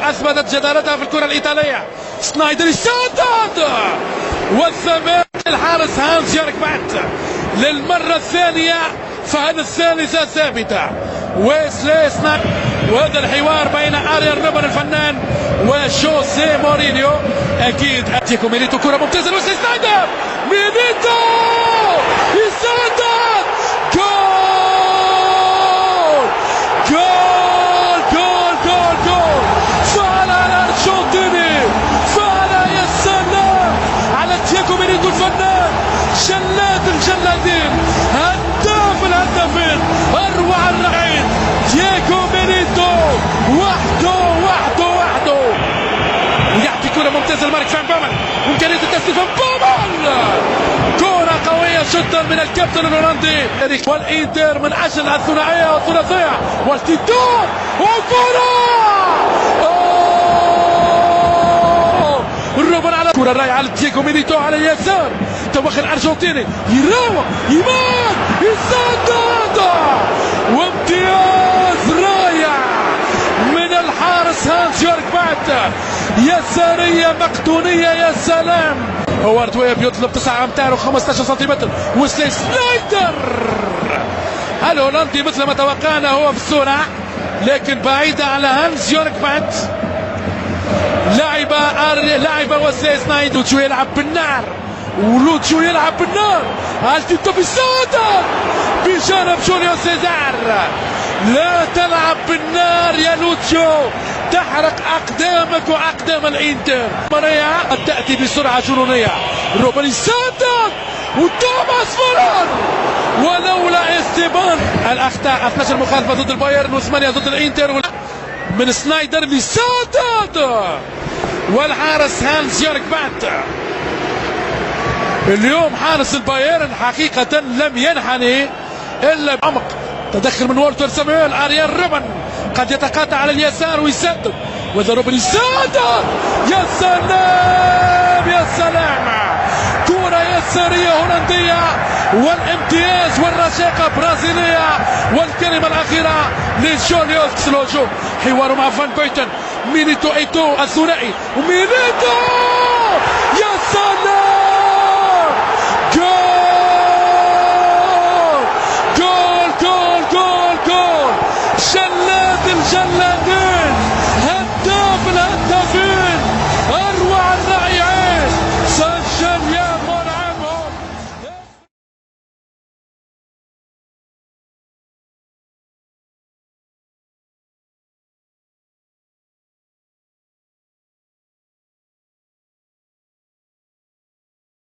اثبتت جدارتها في الكره الايطاليه. سنايدر يسدد والثبات الحارس هانز يورك بات للمره الثانيه، فهذا الثالثه ثابته. ويسلي سنايدر، وهذا الحوار بين اريان روبن الفنان وجوزيه مورينيو. اكيد اتيكو ميليتو، كره ممتازه لويسلي سنايدر، ميليتو يسدد، جول جول جول جول جول. فعل الارجنتيني، فعل يا سلام على تياجو ميليتو الفنان، جلاد الجلادين، هداف الهدافين، اروع الرعين تياجو ميليتو، وحده وحده وحده. ويعطي كرة ممتازة لمارك فان بومن، إمكانية التسديد فان بومن، كرة قوية جدا من الكابتن الهولندي. والإنتر من أجل الثنائية والثلاثية والتيتو، وكرة روبن على كرة رايحة على تياجو ميليتو على اليسار، توخى الأرجنتيني يراوغ يمان يسدد، وامتياز رائع من الحارس هانز يورك بات، يسارية مقدونية يا سلام. هوارد ويب يطلب 9 أمتار و15 سنتيمتر، ويسلي سنايدر الهولندي مثل ما توقعنا هو في السرعة، لكن بعيدة على هانز يورك بات. لعب ويسلي سنايدر، لوتشو يلعب بالنار، ولوتشو يلعب بالنار، التيتو بيسدد بجانب جوليو سيزار. لا تلعب بالنار يا لوتشو، تحرق أقدامك وأقدام الإنتر. ماريا تأتي بسرعة جنونية، روبن يسدد، وتوماس مولر، ولولا استيبان. الأخطاء 12 مخالفة ضد البايرن و8 ضد الإنتر من سنايدر اللي سدد، والحارس هانز يورك بات. اليوم حارس البايرن حقيقة لم ينحني إلا بعمق. تدخل من والتر سامويل، اريان روبن قد يتقاطع على اليسار ويسدد، وذا روبن يسدد، يا سلام يا سلام، كرة يسارية هولندية، والامتياز والرشاقة برازيلية. والكلمة الأخيرة لجوليو سلوجو، حواره مع فان بويتن، ميليتو ايتو الثنائي، وميليتو يا سلام.